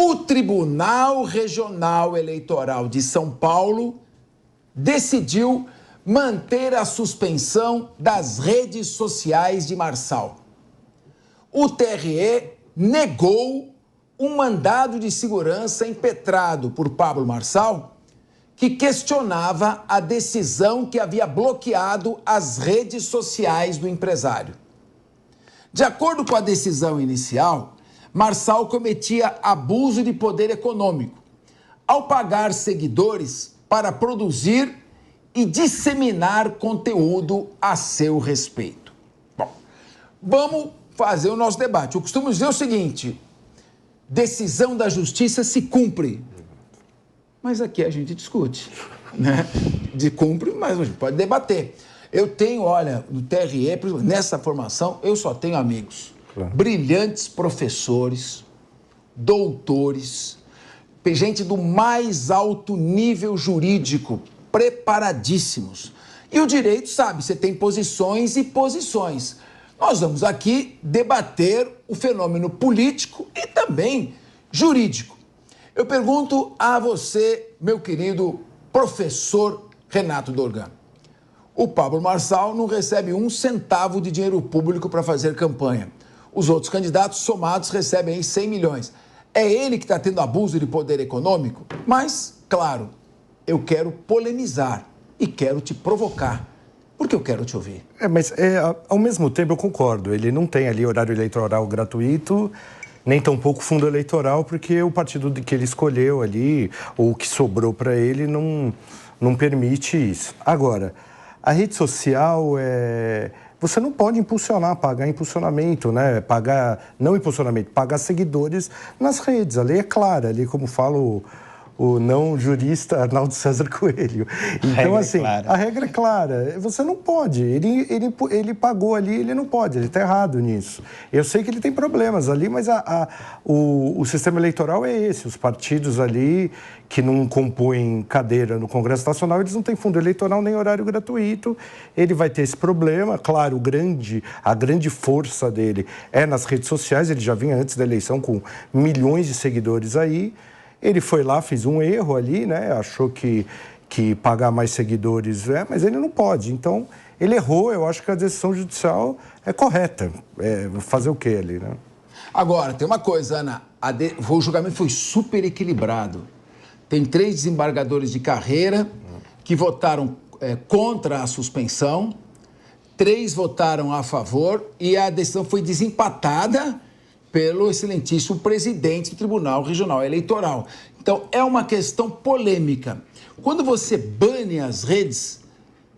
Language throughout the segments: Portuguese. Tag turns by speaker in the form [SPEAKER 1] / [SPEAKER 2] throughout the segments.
[SPEAKER 1] O Tribunal Regional Eleitoral de São Paulo decidiu manter a suspensão das redes sociais de Marçal. O TRE negou um mandado de segurança impetrado por Pablo Marçal, que questionava a decisão que havia bloqueado as redes sociais do empresário. De acordo com a decisão inicial, Marçal cometia abuso de poder econômico ao pagar seguidores para produzir e disseminar conteúdo a seu respeito. Bom, vamos fazer o nosso debate. Eu costumo dizer o seguinte: decisão da justiça se cumpre. Mas aqui a gente discute, né? De cumpre, mas a gente pode debater. Eu tenho, olha, no TRE, nessa formação, eu só tenho amigos. Claro. Brilhantes professores, doutores, gente do mais alto nível jurídico, preparadíssimos. E o direito, sabe, você tem posições e posições. Nós vamos aqui debater o fenômeno político e também jurídico. Eu pergunto a você, meu querido professor Renato Dorgan. O Pablo Marçal não recebe 1 centavo de dinheiro público para fazer campanha. Os outros candidatos somados recebem aí 100 milhões. É ele que está tendo abuso de poder econômico? Mas, claro, eu quero polemizar e quero te provocar, porque eu quero te ouvir.
[SPEAKER 2] Mas ao mesmo tempo eu concordo, ele não tem ali horário eleitoral gratuito, nem tampouco fundo eleitoral, porque o partido que ele escolheu ali, ou o que sobrou para ele, não permite isso. Agora, a rede social você não pode impulsionar, pagar impulsionamento, né? Não impulsionamento, pagar seguidores nas redes. A lei é clara, ali como fala o não jurista Arnaldo César Coelho. Então, assim, a regra é clara. Você não pode. Ele pagou ali, ele não pode. Ele está errado nisso. Eu sei que ele tem problemas ali, mas o sistema eleitoral é esse. Os partidos ali que não compõem cadeira no Congresso Nacional, eles não têm fundo eleitoral nem horário gratuito. Ele vai ter esse problema. Claro, a grande força dele é nas redes sociais. Ele já vinha antes da eleição com milhões de seguidores aí. Ele foi lá, fez um erro ali, né? Achou que pagar mais seguidores, mas ele não pode. Então, ele errou. Eu acho que a decisão judicial é correta. Fazer o quê ali, né?
[SPEAKER 1] Agora, tem uma coisa, Ana. O julgamento foi super equilibrado. Tem 3 desembargadores de carreira que votaram contra a suspensão, 3 votaram a favor e a decisão foi desempatada pelo excelentíssimo presidente do Tribunal Regional Eleitoral. Então, é uma questão polêmica. Quando você bane as redes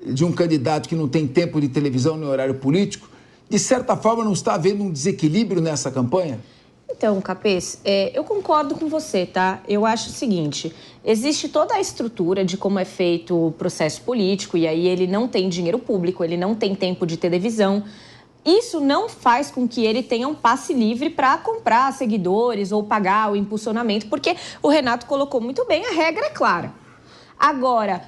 [SPEAKER 1] de um candidato que não tem tempo de televisão nem horário político, de certa forma não está havendo um desequilíbrio nessa campanha?
[SPEAKER 3] Então, Capês, eu concordo com você, tá? Eu acho o seguinte, existe toda a estrutura de como é feito o processo político e aí ele não tem dinheiro público, ele não tem tempo de televisão. Isso não faz com que ele tenha um passe livre para comprar seguidores ou pagar o impulsionamento, porque o Renato colocou muito bem, a regra é clara. Agora,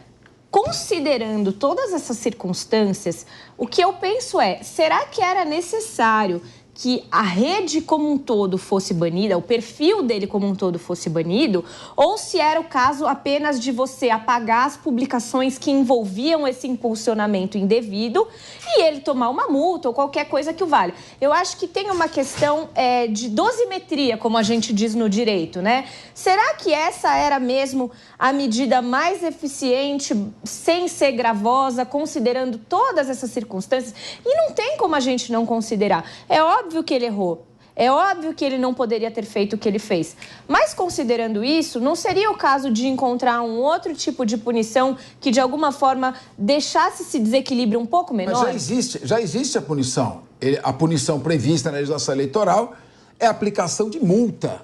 [SPEAKER 3] considerando todas essas circunstâncias, o que eu penso será que era necessário que a rede como um todo fosse banida, o perfil dele como um todo fosse banido, ou se era o caso apenas de você apagar as publicações que envolviam esse impulsionamento indevido e ele tomar uma multa ou qualquer coisa que o valha. Eu acho que tem uma questão de dosimetria, como a gente diz no direito, né? Será que essa era mesmo a medida mais eficiente, sem ser gravosa, considerando todas essas circunstâncias? E não tem como a gente não considerar. É óbvio que ele errou. É óbvio que ele não poderia ter feito o que ele fez. Mas, considerando isso, não seria o caso de encontrar um outro tipo de punição que, de alguma forma, deixasse esse desequilíbrio um pouco menor?
[SPEAKER 1] Mas já existe a punição. A punição prevista na legislação eleitoral é a aplicação de multa.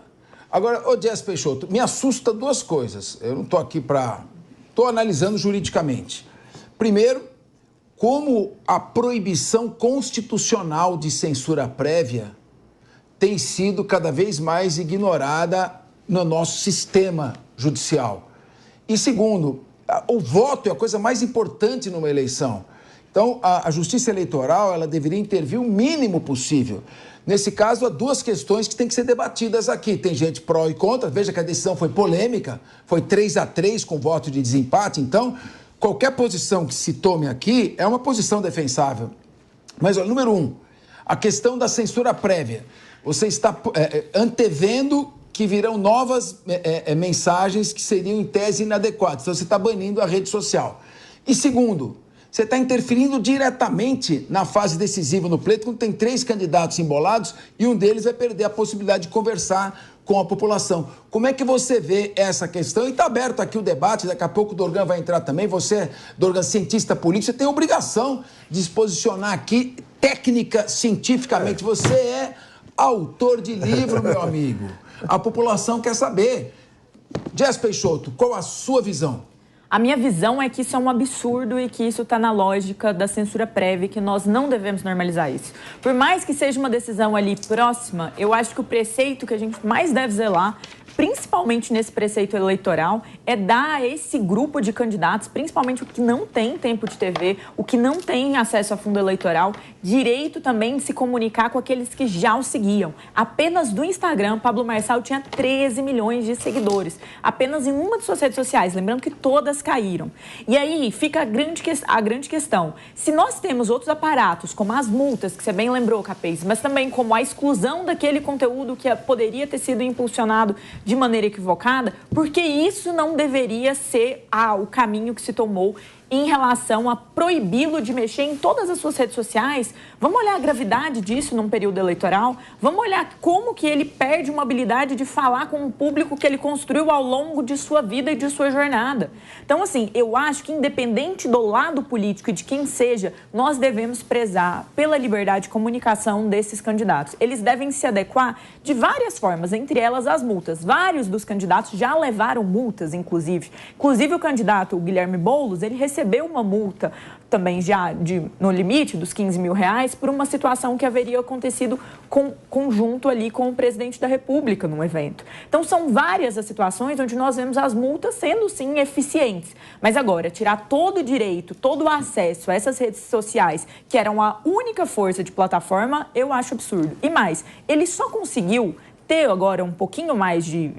[SPEAKER 1] Agora, Jess Peixoto, me assusta 2 coisas. Eu não estou aqui para... Estou analisando juridicamente. Primeiro, como a proibição constitucional de censura prévia tem sido cada vez mais ignorada no nosso sistema judicial. E segundo, o voto é a coisa mais importante numa eleição. Então, a Justiça Eleitoral, ela deveria intervir o mínimo possível. Nesse caso, há duas questões que têm que ser debatidas aqui. Tem gente pró e contra. Veja que a decisão foi polêmica, foi 3-3 com voto de desempate. Então, qualquer posição que se tome aqui é uma posição defensável. Mas, ó, número 1, a questão da censura prévia. Você está antevendo que virão novas mensagens que seriam, em tese, inadequadas. Então, você está banindo a rede social. E segundo, você está interferindo diretamente na fase decisiva no pleito, quando tem 3 candidatos embolados e um deles vai perder a possibilidade de conversar com a população. Como é que você vê essa questão? E está aberto aqui o debate, daqui a pouco o Dorgan vai entrar também. Você, Dorgan, cientista político, você tem a obrigação de se posicionar aqui técnica, cientificamente. Você é autor de livro, meu amigo. A população quer saber. Jess Peixoto, qual a sua visão?
[SPEAKER 4] A minha visão é que isso é um absurdo e que isso está na lógica da censura prévia e que nós não devemos normalizar isso. Por mais que seja uma decisão ali próxima, eu acho que o preceito que a gente mais deve zelar, principalmente nesse preceito eleitoral, é dar a esse grupo de candidatos, principalmente o que não tem tempo de TV, o que não tem acesso a fundo eleitoral, direito também de se comunicar com aqueles que já o seguiam. Apenas do Instagram, Pablo Marçal tinha 13 milhões de seguidores, apenas em uma de suas redes sociais, lembrando que todas caíram. E aí fica a grande questão. Se nós temos outros aparatos, como as multas, que você bem lembrou, Capês, mas também como a exclusão daquele conteúdo que poderia ter sido impulsionado de maneira equivocada, porque isso não deveria ser o caminho que se tomou em relação a proibi-lo de mexer em todas as suas redes sociais. Vamos olhar a gravidade disso num período eleitoral? Vamos olhar como que ele perde uma habilidade de falar com o público que ele construiu ao longo de sua vida e de sua jornada. Então, assim, eu acho que independente do lado político e de quem seja, nós devemos prezar pela liberdade de comunicação desses candidatos. Eles devem se adequar de várias formas, entre elas as multas. Vários dos candidatos já levaram multas, inclusive. Inclusive o candidato Guilherme Boulos, ele recebeu uma multa também já no limite dos R$15 mil por uma situação que haveria acontecido conjunto ali com o presidente da República num evento. Então, são várias as situações onde nós vemos as multas sendo, sim, eficientes. Mas agora, tirar todo o direito, todo o acesso a essas redes sociais, que eram a única força de plataforma, eu acho absurdo. E mais, ele só conseguiu ter agora um pouquinho mais de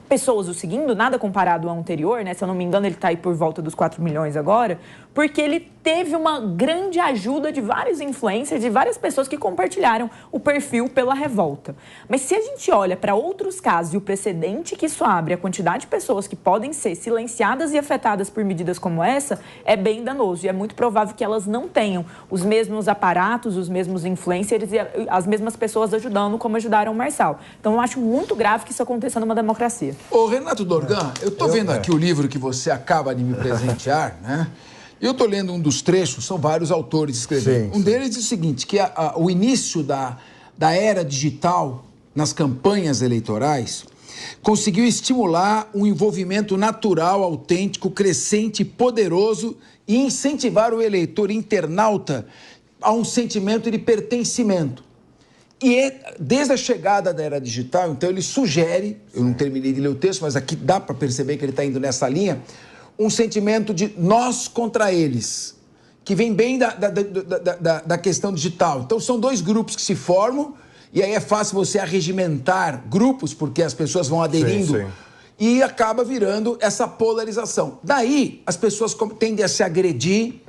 [SPEAKER 4] pessoas o seguindo, nada comparado ao anterior, né? Se eu não me engano, ele está aí por volta dos 4 milhões agora, porque ele teve uma grande ajuda de vários influencers, de várias pessoas que compartilharam o perfil pela revolta. Mas se a gente olha para outros casos e o precedente que isso abre, a quantidade de pessoas que podem ser silenciadas e afetadas por medidas como essa, é bem danoso. E é muito provável que elas não tenham os mesmos aparatos, os mesmos influencers e as mesmas pessoas ajudando como ajudaram o Marçal. Então, eu acho muito grave que isso aconteça numa democracia.
[SPEAKER 1] Ô, Renato Dorgan, eu estou vendo aqui o livro que você acaba de me presentear, né? E eu estou lendo um dos trechos, são vários autores escrevendo. Um deles diz o seguinte, que o início da era digital nas campanhas eleitorais conseguiu estimular um envolvimento natural, autêntico, crescente, poderoso e incentivar o eleitor internauta a um sentimento de pertencimento. E desde a chegada da era digital, então ele sugere, eu não terminei de ler o texto, mas aqui dá para perceber que ele está indo nessa linha, um sentimento de nós contra eles, que vem bem da questão digital. Então são dois grupos que se formam, e aí é fácil você arregimentar grupos, porque as pessoas vão aderindo, sim. E acaba virando essa polarização. Daí as pessoas tendem a se agredir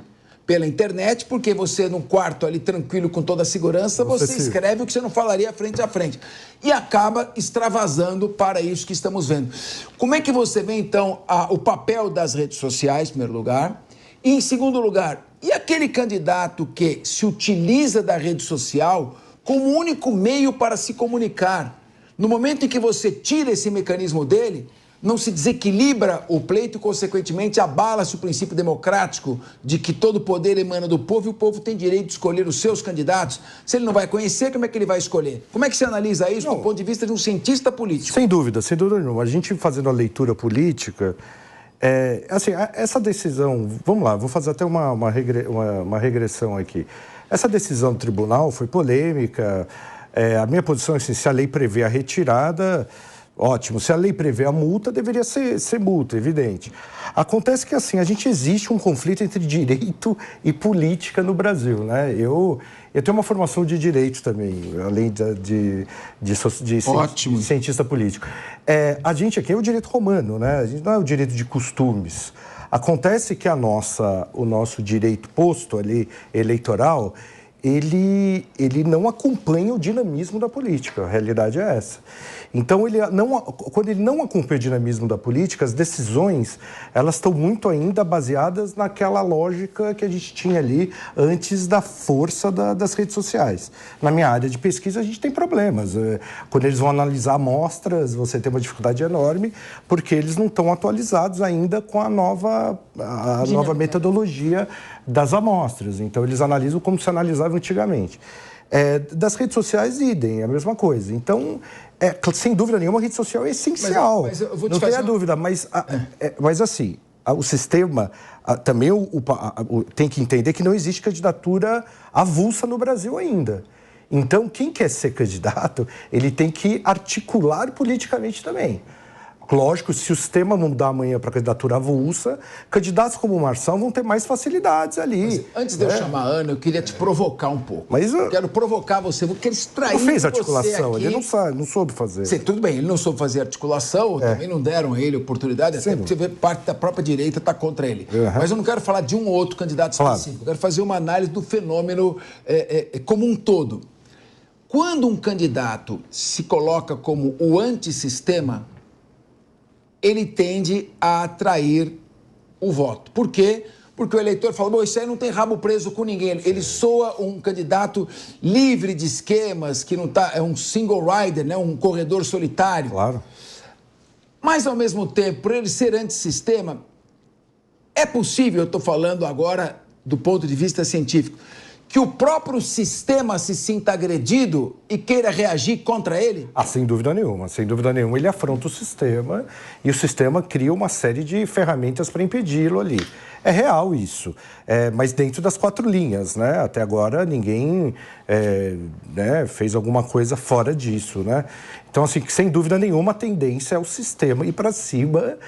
[SPEAKER 1] pela internet, porque você, num quarto ali tranquilo, com toda a segurança, você escreve o que você não falaria frente a frente. E acaba extravasando para isso que estamos vendo. Como é que você vê, então, o papel das redes sociais, em primeiro lugar? E, em segundo lugar, e aquele candidato que se utiliza da rede social como único meio para se comunicar? No momento em que você tira esse mecanismo dele, não se desequilibra o pleito e, consequentemente, abala-se o princípio democrático de que todo poder emana do povo e o povo tem direito de escolher os seus candidatos. Se ele não vai conhecer, como é que ele vai escolher? Como é que você analisa isso do ponto de vista de um cientista político?
[SPEAKER 2] Sem dúvida nenhuma. A gente fazendo a leitura política, assim, essa decisão... Vamos lá, vou fazer até uma regressão aqui. Essa decisão do tribunal foi polêmica. A minha posição é assim, se a lei prevê a retirada... Ótimo, se a lei prevê a multa, deveria ser multa, evidente. Acontece que, assim, existe um conflito entre direito e política no Brasil, né? Eu tenho uma formação de direito também, além de cientista político. A gente aqui é o direito romano, né? A gente não é o direito de costumes. Acontece que o nosso direito posto ali, eleitoral, ele não acompanha o dinamismo da política, a realidade é essa. Então, quando ele não acompanha o dinamismo da política, as decisões, elas estão muito ainda baseadas naquela lógica que a gente tinha ali antes da força das redes sociais. Na minha área de pesquisa, a gente tem problemas. Quando eles vão analisar amostras, você tem uma dificuldade enorme, porque eles não estão atualizados ainda com a nova metodologia das amostras. Então, eles analisam como se analisava antigamente. Das redes sociais, idem, é a mesma coisa. Então, sem dúvida nenhuma, a rede social é essencial. Mas eu vou te não tenha dúvida, mas assim, o sistema também tem que entender que não existe candidatura avulsa no Brasil ainda. Então, quem quer ser candidato, ele tem que articular politicamente também. Lógico, se o sistema mudar amanhã para candidatura avulsa, candidatos como o Marçal vão ter mais facilidades ali.
[SPEAKER 1] Mas antes de eu chamar a Ana, eu queria te provocar um pouco. Mas quero provocar você, eu quero extrair
[SPEAKER 2] você. Não fez articulação,
[SPEAKER 1] aqui.
[SPEAKER 2] Ele não soube fazer.
[SPEAKER 1] Tudo bem, ele não soube fazer articulação, também não deram a ele oportunidade, até porque você vê parte da própria direita está contra ele. Mas eu não quero falar de um ou outro candidato específico, eu quero fazer uma análise do fenômeno como um todo. Quando um candidato se coloca como o antissistema, ele tende a atrair o voto. Por quê? Porque o eleitor fala, bom, isso aí não tem rabo preso com ninguém. Ele soa um candidato livre de esquemas, que não tá, é um single rider, né? Um corredor solitário.
[SPEAKER 2] Claro.
[SPEAKER 1] Mas, ao mesmo tempo, por ele ser antissistema, é possível, eu estou falando agora do ponto de vista científico, que o próprio sistema se sinta agredido e queira reagir contra ele?
[SPEAKER 2] Sem dúvida nenhuma, sem dúvida nenhuma. Ele afronta o sistema e o sistema cria uma série de ferramentas para impedi-lo ali. É real isso, mas dentro das 4 linhas, né? Até agora ninguém fez alguma coisa fora disso, né? Então, assim, sem dúvida nenhuma, a tendência é o sistema ir para cima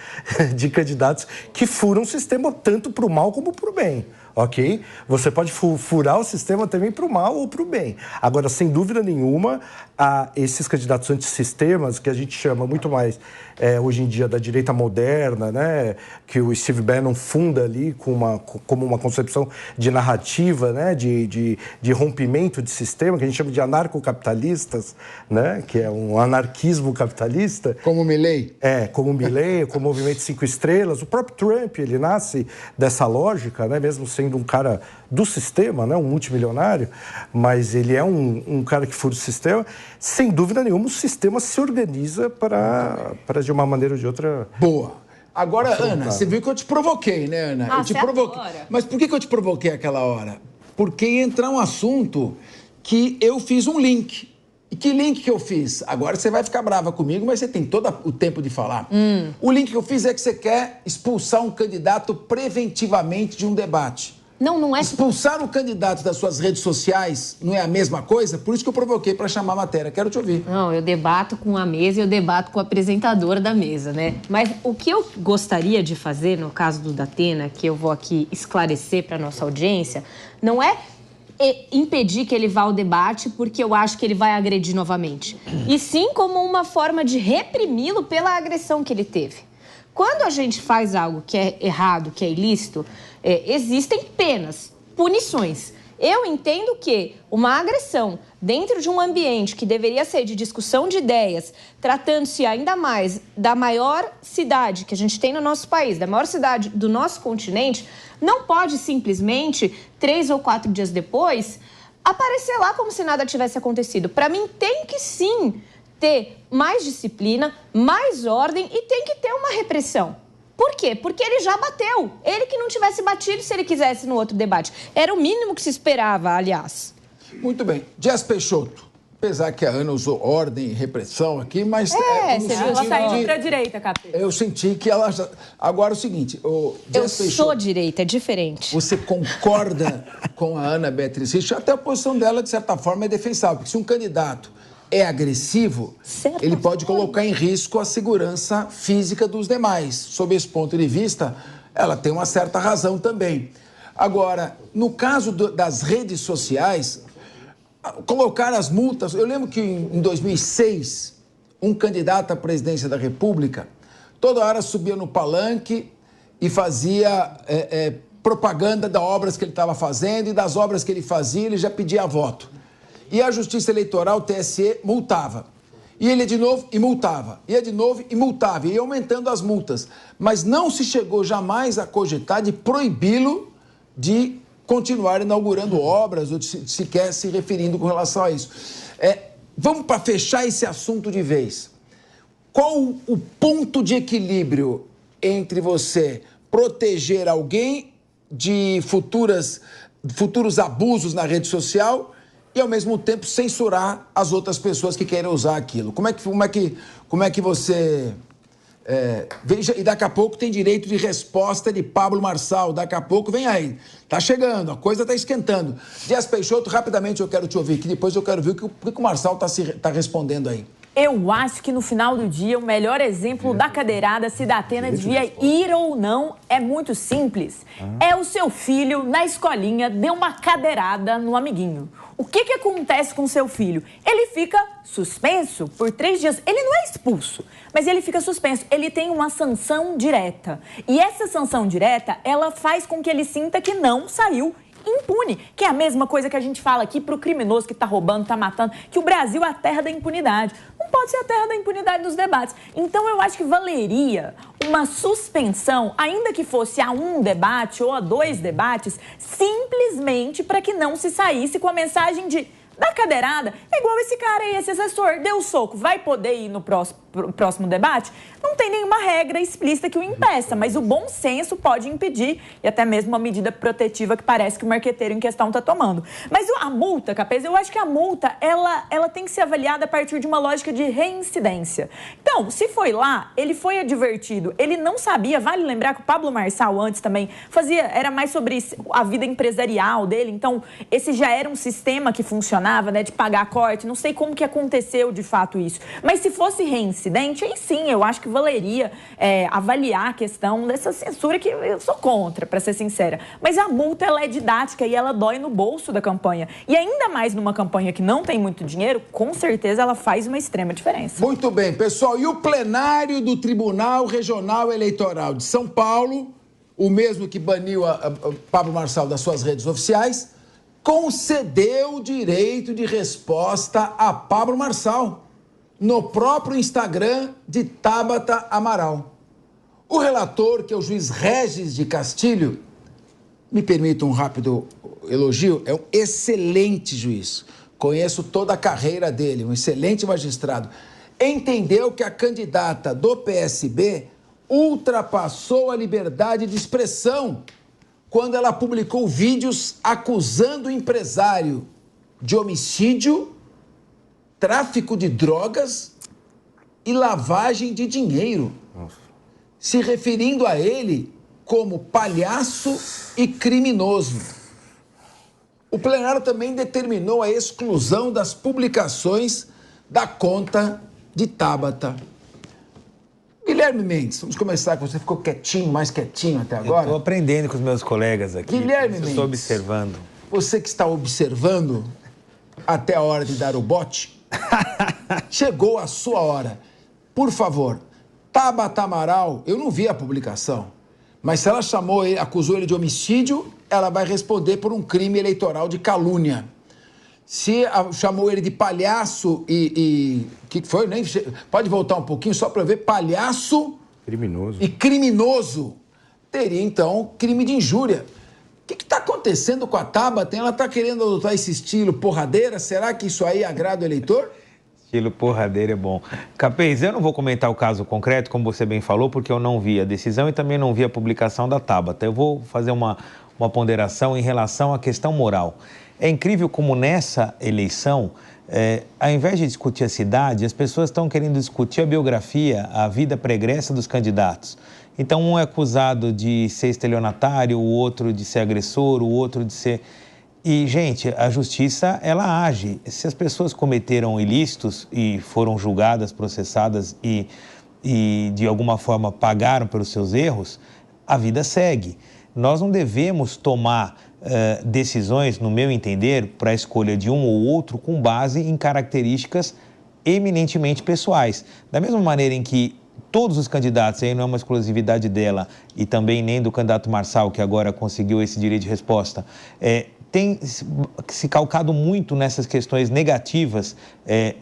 [SPEAKER 2] de candidatos que furam o sistema tanto para o mal como para o bem. Ok? Você pode furar o sistema também para o mal ou para o bem. Agora, sem dúvida nenhuma, esses candidatos antissistemas, que a gente chama muito mais hoje em dia da direita moderna, né? Que o Steve Bannon funda ali como uma concepção de narrativa, né? De rompimento de sistema, que a gente chama de anarcocapitalistas, né? Que é um anarquismo capitalista.
[SPEAKER 1] Como o Milley?
[SPEAKER 2] Como o Milley, como o Movimento 5 Estrelas. O próprio Trump, ele nasce dessa lógica, né? Mesmo sendo um cara do sistema, né? Um multimilionário, mas ele é um cara que fura o sistema. Sem dúvida nenhuma, o sistema se organiza para de uma maneira ou de outra...
[SPEAKER 1] Boa. Agora, Ana, você viu que eu te provoquei, né, Ana? Eu te provoquei. Mas por que eu te provoquei aquela hora? Porque ia entrar um assunto que eu fiz um link. E que link que eu fiz? Agora você vai ficar brava comigo, mas você tem todo o tempo de falar. O link que eu fiz é que você quer expulsar um candidato preventivamente de um debate.
[SPEAKER 3] Não é...
[SPEAKER 1] Expulsar o candidato das suas redes sociais não é a mesma coisa? Por isso que eu provoquei para chamar a matéria. Quero te ouvir.
[SPEAKER 3] Não, eu debato com a mesa e eu debato com o apresentador da mesa, né? Mas o que eu gostaria de fazer, no caso do Datena, que eu vou aqui esclarecer para a nossa audiência, não é impedir que ele vá ao debate porque eu acho que ele vai agredir novamente. E sim como uma forma de reprimi-lo pela agressão que ele teve. Quando a gente faz algo que é errado, que é ilícito, existem penas, punições. Eu entendo que uma agressão dentro de um ambiente que deveria ser de discussão de ideias, tratando-se ainda mais da maior cidade que a gente tem no nosso país, da maior cidade do nosso continente, não pode simplesmente, 3 ou 4 dias depois, aparecer lá como se nada tivesse acontecido. Para mim, tem que sim ter mais disciplina, mais ordem e tem que ter uma repressão. Por quê? Porque ele já bateu. Ele que não tivesse batido se ele quisesse no outro debate. Era o mínimo que se esperava, aliás.
[SPEAKER 1] Muito bem. Jess Peixoto. Apesar que a Ana usou ordem e repressão aqui, mas...
[SPEAKER 4] ela tá indo pra direita, Capeta.
[SPEAKER 1] Eu senti que ela... Agora, o seguinte...
[SPEAKER 3] Eu sou direita, é diferente.
[SPEAKER 1] Você concorda com a Ana Beatriz Richa? Até a posição dela, de certa forma, é defensável. Porque se um candidato é agressivo, ele pode colocar em risco a segurança física dos demais. Sob esse ponto de vista, ela tem uma certa razão também. Agora, no caso das redes sociais, colocar as multas... Eu lembro que em 2006, um candidato à presidência da República, toda hora subia no palanque e fazia propaganda das obras que ele estava fazendo, e das obras que ele fazia, ele já pedia voto. E a Justiça Eleitoral, o TSE, multava. E ele ia de novo e multava. Ia de novo e multava. E ia aumentando as multas. Mas não se chegou jamais a cogitar de proibi-lo de continuar inaugurando obras ou de sequer se referindo com relação a isso. Vamos para fechar esse assunto de vez. Qual o ponto de equilíbrio entre você proteger alguém de futuros abusos na rede social e, ao mesmo tempo, censurar as outras pessoas que querem usar aquilo? Como é que você... veja, e daqui a pouco tem direito de resposta de Pablo Marçal. Daqui a pouco vem aí. Tá chegando, a coisa tá esquentando. Dias Peixoto, rapidamente eu quero te ouvir, que depois eu quero ver o que o Marçal tá respondendo aí.
[SPEAKER 4] Eu acho que no final do dia o melhor exemplo da cadeirada, se da Atena devia ir ou não, é muito simples. É o seu filho, na escolinha, deu uma cadeirada no amiguinho. O que acontece com o seu filho? Ele fica suspenso por 3 dias. Ele não é expulso, mas ele fica suspenso. Ele tem uma sanção direta. E essa sanção direta, ela faz com que ele sinta que não saiu impune, que é a mesma coisa que a gente fala aqui pro criminoso que tá roubando, tá matando, que o Brasil é a terra da impunidade. Não pode ser a terra da impunidade nos debates. Então, eu acho que valeria uma suspensão, ainda que fosse a 1 debate ou a 2 debates, simplesmente para que não se saísse com a mensagem de da cadeirada, é igual esse cara aí, esse assessor, deu o soco, vai poder ir no próximo debate? Não tem nenhuma regra explícita que o impeça, mas o bom senso pode impedir, e até mesmo uma medida protetiva que parece que o marqueteiro em questão está tomando. Mas a multa, Capês, eu acho que a multa, ela tem que ser avaliada a partir de uma lógica de reincidência. Então, se foi lá, ele foi advertido, ele não sabia, vale lembrar que o Pablo Marçal antes também era mais sobre a vida empresarial dele, então esse já era um sistema que funcionava, né, de pagar corte, não sei como que aconteceu de fato isso. Mas se fosse reincidente, aí sim, eu acho que valeria avaliar a questão dessa censura, que eu sou contra, para ser sincera. Mas a multa, ela é didática e ela dói no bolso da campanha. E ainda mais numa campanha que não tem muito dinheiro, com certeza ela faz uma extrema diferença.
[SPEAKER 1] Muito bem, pessoal. E o plenário do Tribunal Regional Eleitoral de São Paulo, o mesmo que baniu a Pablo Marçal das suas redes oficiais, concedeu o direito de resposta a Pablo Marçal no próprio Instagram de Tabata Amaral. O relator, que é o juiz Regis de Castilho, me permita um rápido elogio, é um excelente juiz. Conheço toda a carreira dele, um excelente magistrado. Entendeu que a candidata do PSB ultrapassou a liberdade de expressão quando ela publicou vídeos acusando o empresário de homicídio, tráfico de drogas e lavagem de dinheiro, se referindo a ele como palhaço e criminoso. O plenário também determinou a exclusão das publicações da conta de Tabata. Guilherme Mendes, vamos começar com você. Ficou quietinho, mais quietinho até agora?
[SPEAKER 5] Estou aprendendo com os meus colegas aqui.
[SPEAKER 1] Guilherme Mendes,
[SPEAKER 5] estou observando.
[SPEAKER 1] Você que está observando até a hora de dar o bote, chegou a sua hora. Por favor, Tabata Amaral, eu não vi a publicação, mas se ela acusou ele de homicídio, ela vai responder por um crime eleitoral de calúnia. Se chamou ele de palhaço o que foi? Pode voltar um pouquinho só para eu ver. Palhaço
[SPEAKER 2] criminoso.
[SPEAKER 1] E criminoso. Teria, então, crime de injúria. O que está acontecendo com a Tabata? Ela está querendo adotar esse estilo porradeira? Será que isso aí agrada o eleitor?
[SPEAKER 5] Estilo porradeira é bom. Capês, eu não vou comentar o caso concreto, como você bem falou, porque eu não vi a decisão e também não vi a publicação da Tabata. Eu vou fazer uma ponderação em relação à questão moral. É incrível como nessa eleição, ao invés de discutir a cidade, as pessoas estão querendo discutir a biografia, a vida pregressa dos candidatos. Então, um é acusado de ser estelionatário, o outro de ser agressor, o outro de ser... E, gente, a justiça, ela age. Se as pessoas cometeram ilícitos e foram julgadas, processadas e de alguma forma pagaram pelos seus erros, a vida segue. Nós não devemos tomar decisões, no meu entender, para a escolha de um ou outro com base em características eminentemente pessoais. Da mesma maneira em que todos os candidatos, aí não é uma exclusividade dela e também nem do candidato Marçal, que agora conseguiu esse direito de resposta, tem se calcado muito nessas questões negativas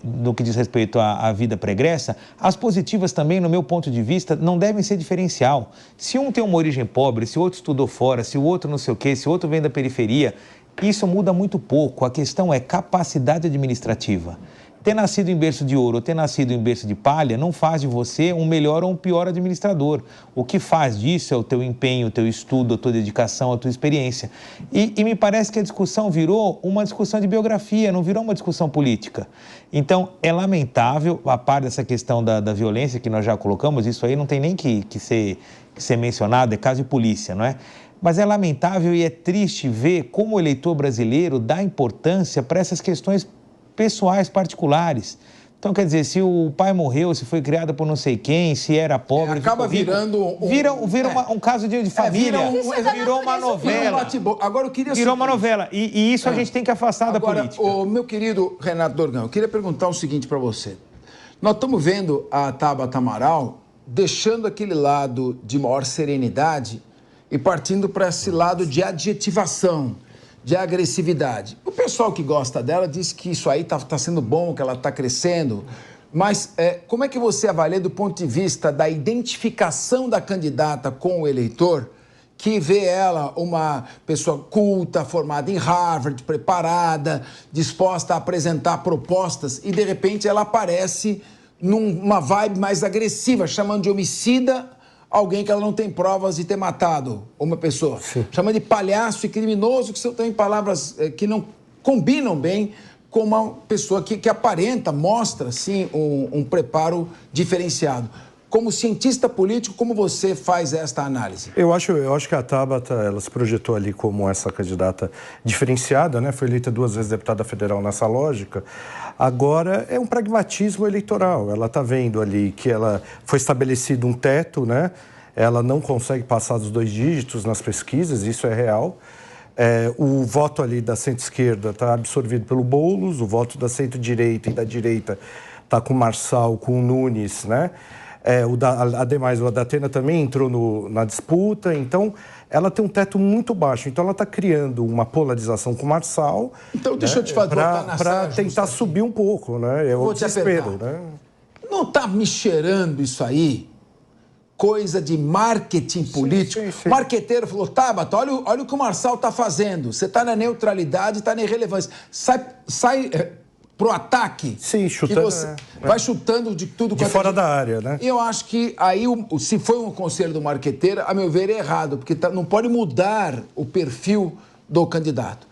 [SPEAKER 5] no que diz respeito à vida pregressa. As positivas também, no meu ponto de vista, não devem ser diferencial. Se um tem uma origem pobre, se o outro estudou fora, se o outro não sei o quê, se o outro vem da periferia, isso muda muito pouco. A questão é capacidade administrativa. Ter nascido em berço de ouro ou ter nascido em berço de palha não faz de você um melhor ou um pior administrador. O que faz disso é o teu empenho, o teu estudo, a tua dedicação, a tua experiência. E me parece que a discussão virou uma discussão de biografia, não virou uma discussão política. Então, é lamentável, a par dessa questão da violência que nós já colocamos, isso aí não tem nem que ser mencionado, é caso de polícia, não é? Mas é lamentável e é triste ver como o eleitor brasileiro dá importância para essas questões pessoais, particulares. Então, quer dizer, se o pai morreu, se foi criado por não sei quem, se era pobre...
[SPEAKER 1] acaba virando...
[SPEAKER 5] Vira um caso de família. Virou uma novela.
[SPEAKER 1] Agora, eu queria...
[SPEAKER 5] Virou uma novela. E isso a gente tem que afastar da política.
[SPEAKER 1] Agora, meu querido Renato Dorgão, eu queria perguntar o seguinte para você. Nós estamos vendo a Tabata Amaral deixando aquele lado de maior serenidade e partindo para esse lado de adjetivação, de agressividade. O pessoal que gosta dela diz que isso aí tá sendo bom, que ela está crescendo, mas como é que você avalia do ponto de vista da identificação da candidata com o eleitor, que vê ela uma pessoa culta, formada em Harvard, preparada, disposta a apresentar propostas e, de repente, ela aparece numa vibe mais agressiva, chamando de homicida alguém que ela não tem provas de ter matado uma pessoa. Sim. Chama de palhaço e criminoso, que são também palavras que não combinam bem com uma pessoa que aparenta, mostra, assim, um preparo diferenciado. Como cientista político, como você faz esta análise?
[SPEAKER 2] Eu acho que a Tabata, ela se projetou ali como essa candidata diferenciada, né? Foi eleita 2 vezes deputada federal nessa lógica. Agora, é um pragmatismo eleitoral. Ela está vendo ali que ela foi estabelecido um teto, né? Ela não consegue passar dos 2 dígitos nas pesquisas, isso é real. O voto ali da centro-esquerda está absorvido pelo Boulos, o voto da centro-direita e da direita está com o Marçal, com o Nunes, né? Ademais, o Adatena também entrou na disputa, então ela tem um teto muito baixo. Então ela está criando uma polarização com o Marçal.
[SPEAKER 1] Então deixa eu te fazer
[SPEAKER 2] para tentar subir um pouco, né? É o desespero, né?
[SPEAKER 1] Não está me cheirando isso aí? Coisa de marketing político. Sim. O marqueteiro falou, Tabata, olha o que o Marçal está fazendo. Você está na neutralidade, está na irrelevância. Sai pro ataque.
[SPEAKER 2] Sim, chutando.
[SPEAKER 1] Você vai chutando de tudo.
[SPEAKER 2] De fora da área, né?
[SPEAKER 1] E eu acho que aí, se foi um conselho do marqueteiro, a meu ver, é errado, porque não pode mudar o perfil do candidato.